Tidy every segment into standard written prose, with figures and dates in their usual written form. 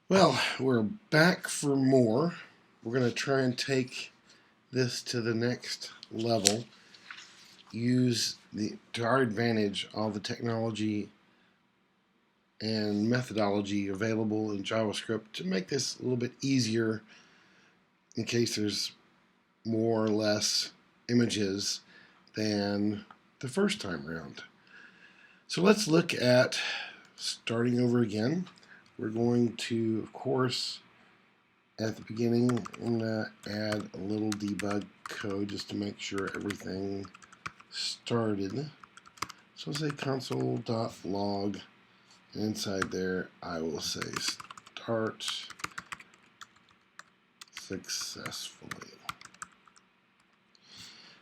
Well, we're back for more. We're going to try and take this to the next level. Use to our advantage all the technology and methodology available in JavaScript to make this a little bit easier in case there's more or less images than the first time around. So let's look at starting over again. We're going to, of course, at the beginning, I'm going to add a little debug code just to make sure everything started. So I'll say console.log. Inside there, I will say start successfully.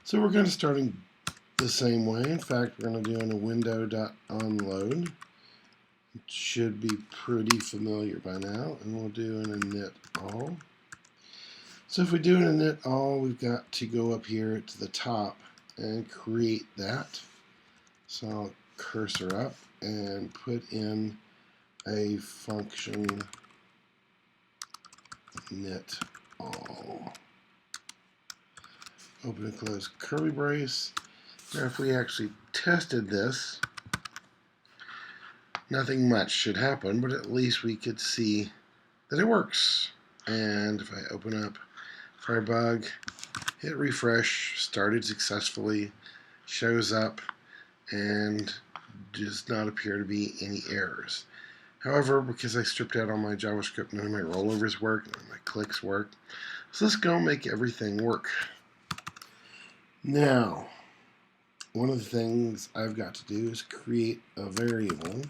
So we're going to start in the same way. In fact, we're going to do in a window.onload. It should be pretty familiar by now. And we'll do an init all. So if we do an init all, we've got to go up here to the top and create that. So I'll cursor up and put in a function init all. Open and close curly brace. Now if we actually tested this, nothing much should happen, but at least we could see that it works. And if I open up Firebug, hit refresh, started successfully, shows up, and does not appear to be any errors. However, because I stripped out all my JavaScript, none of my rollovers work, none of my clicks work. So let's go make everything work. Now, one of the things I've got to do is create a variable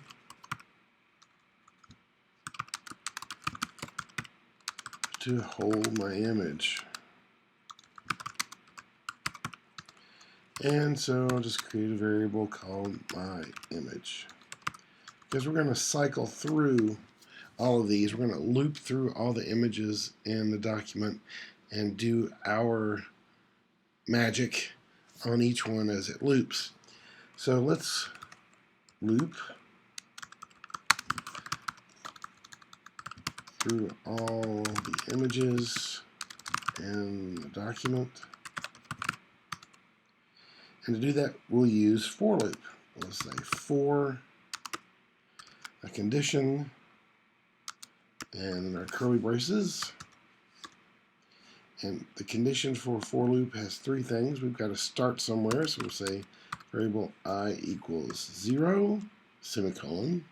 to hold my image. And so I'll just create a variable called my image. Because we're going to cycle through all of these. We're going to loop through all the images in the document and do our magic on each one as it loops. So let's loop through all the images in the document. And to do that, we'll use for loop. We'll say for a condition and our curly braces. And the condition for loop has three things. We've got to start somewhere, so we'll say variable I equals 0, semicolon.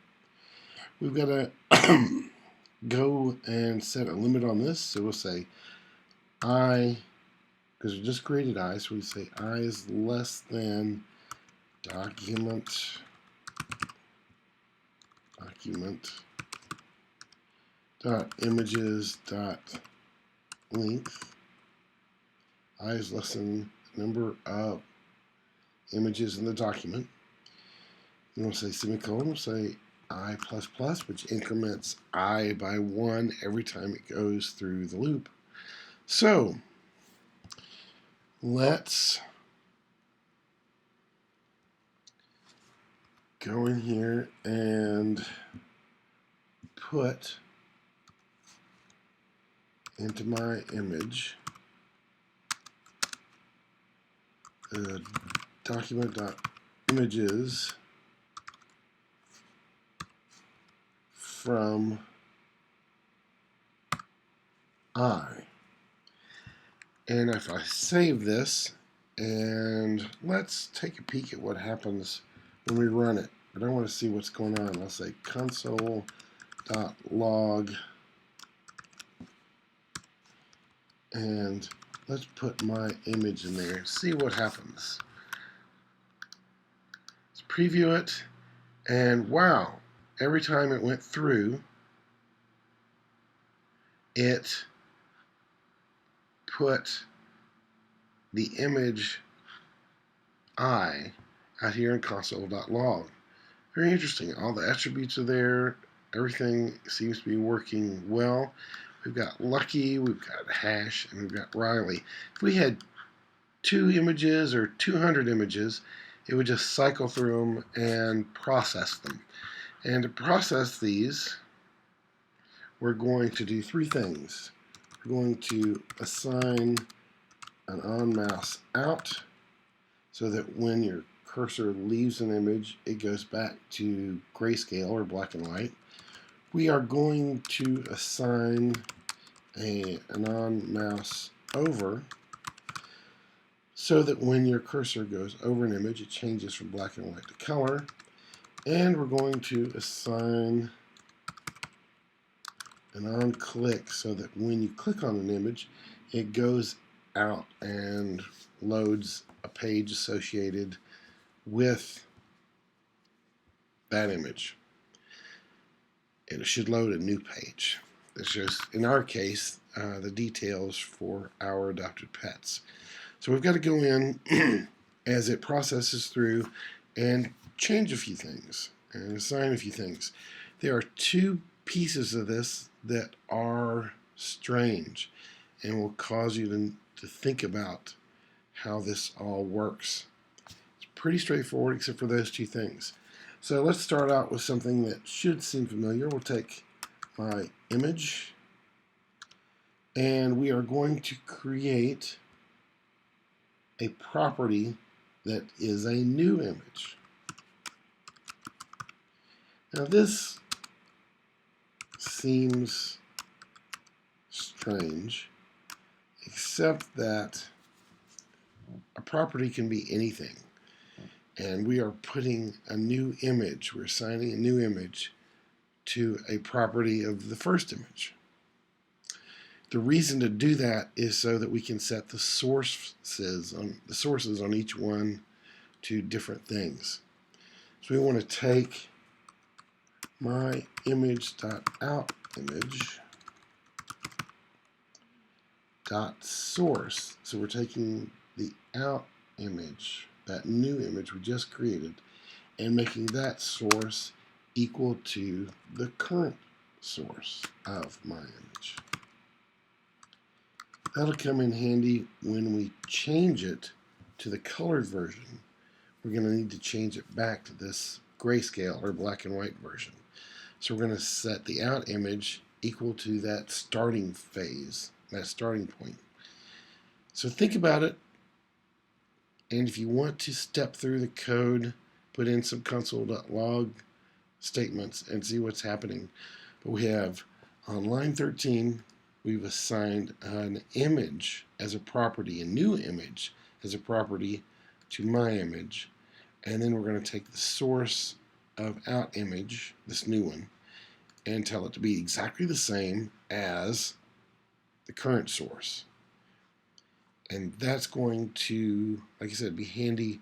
We've got to go and set a limit on this, so we'll say I, because we just created I, so we say I is less than document dot images dot length. I is less than the number of images in the document. Then we'll say semicolon, we'll say I++, which increments I by 1 every time it goes through the loop. So let's go in here and put into my image the document.images from I. And if I save this, and let's take a peek at what happens when we run it. But I want to see what's going on. I'll say console.log, and let's put my image in there. See what happens. Let's preview it, and wow, every time it went through, it put the image I out here in console.log. Very interesting. All the attributes are there. Everything seems to be working well. We've got Lucky, we've got Hash, and we've got Riley. If we had 2 images or 200 images, it would just cycle through them and process them. And to process these, we're going to do three things. We're going to assign an on mouse out so that when your cursor leaves an image, it goes back to grayscale or black and white. We are going to assign an on mouse over so that when your cursor goes over an image, it changes from black and white to color. And we're going to assign an on click so that when you click on an image, it goes out and loads a page associated with that image. It should load a new page. This shows, in our case, the details for our adopted pets. So we've got to go in as it processes through and change a few things and assign a few things. There are two pieces of this that are strange and will cause you to think about how this all works. It's pretty straightforward except for those two things. So let's start out with something that should seem familiar. We'll take my image and we are going to create a property that is a new image. Now this seems strange, except that a property can be anything. And we are putting a new image, we're assigning a new image to a property of the first image. The reason to do that is so that we can set the sources on each one to different things. So we want to take my image.outImage .source. So we're taking the out image, that new image we just created, and making that source equal to the current source of my image. That'll come in handy when we change it to the colored version. We're going to need to change it back to this grayscale or black and white version. So we're going to set the out image equal to that starting phase, that starting point. So think about it, and if you want to step through the code, put in some console.log statements and see what's happening. But we have on line 13, we've assigned an image as a property, a new image as a property to my image. And then we're going to take the source of out image, this new one, and tell it to be exactly the same as the current source. And that's going to, like I said, be handy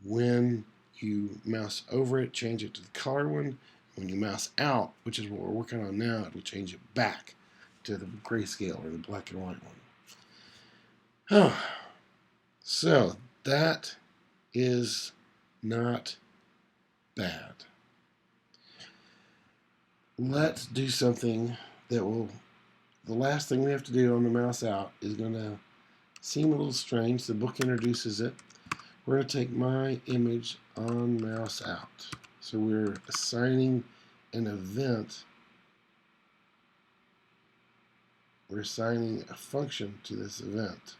when you mouse over it, change it to the color one. When you mouse out, which is what we're working on now, it will change it back to the grayscale or the black and white one. Oh, so that is not bad. Let's do something that will, the last thing we have to do on the mouse out is going to seem a little strange. The book introduces it. We're going to take my image on mouse out. So we're assigning an event. We're assigning a function to this event.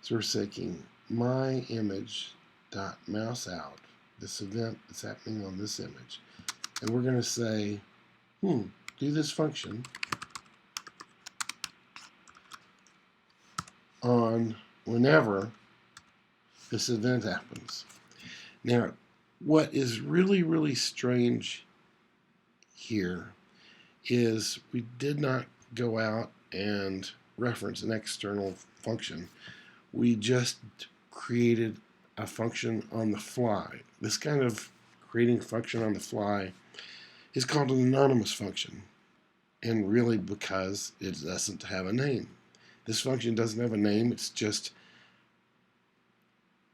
So we're taking my image dot mouse out, this event that's happening on this image, and we're going to say, do this function on whenever this event happens. Now, what is really, really strange here is we did not go out and reference an external function. We just created a function on the fly. This kind of creating function on the fly is called an anonymous function, and really because it doesn't have a name. This function doesn't have a name, it's just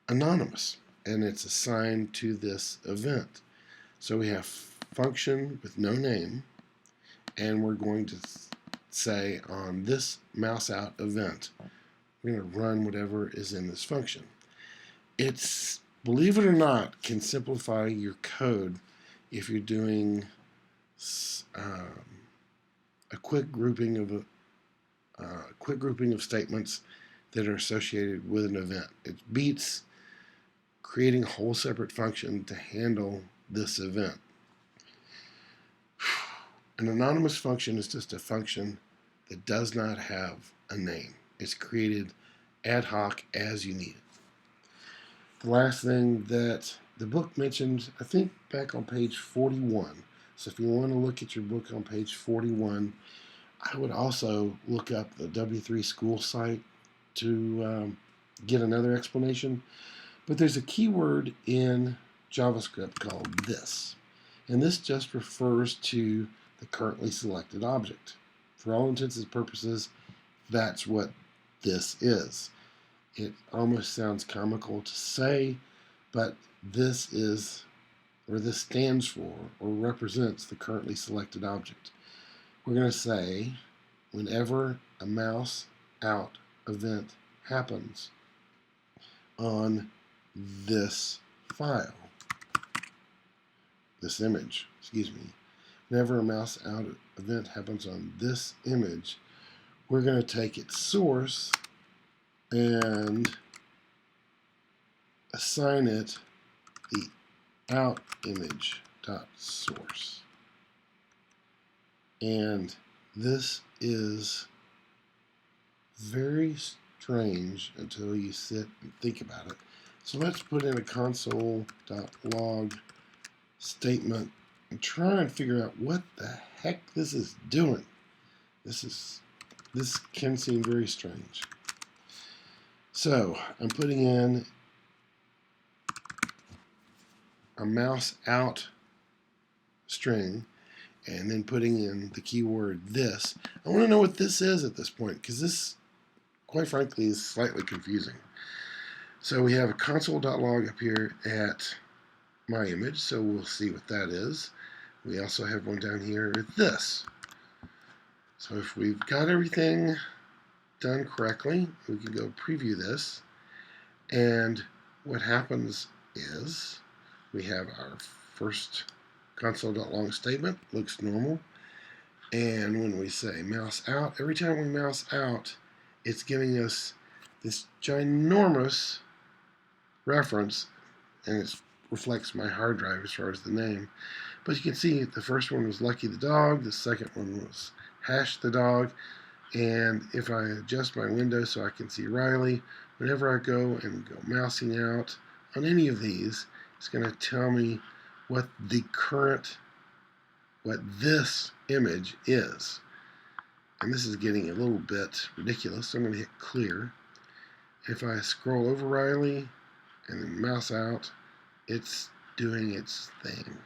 anonymous, and it's assigned to this event. So we have function with no name, and we're going to say on this mouse out event, we're going to run whatever is in this function. It's, believe it or not, can simplify your code if you're doing quick grouping of statements that are associated with an event. It beats creating a whole separate function to handle this event. An anonymous function is just a function that does not have a name. It's created ad hoc as you need it. The last thing that the book mentioned, I think back on page 41. So if you want to look at your book on page 41, I would also look up the W3 School site to get another explanation. But there's a keyword in JavaScript called this. And this just refers to the currently selected object. For all intents and purposes, that's what this is. It almost sounds comical to say, but this is, or this stands for, or represents the currently selected object. We're going to say, whenever a mouse out event happens on this file, this image, whenever a mouse out event happens on this image, we're going to take its source and assign it the out image dot source. And this is very strange until you sit and think about it. So let's put in a console.log statement and try and figure out what the heck this is doing. This can seem very strange. So I'm putting in a mouse out string and then putting in the keyword this. I want to know what this is at this point, because this, quite frankly, is slightly confusing. So we have a console.log up here at my image, so we'll see what that is. We also have one down here at this. So if we've got everything done correctly, we can go preview this, and what happens is we have our first console.log statement, looks normal, and when we say mouse out, every time we mouse out, it's giving us this ginormous reference, and it reflects my hard drive as far as the name. But you can see the first one was Lucky the dog, the second one was Hash the dog, and if I adjust my window so I can see Riley, whenever I go and go mousing out on any of these, it's going to tell me what this image is. And this is getting a little bit ridiculous, so I'm going to hit clear. If I scroll over Riley and then mouse out, it's doing its thing.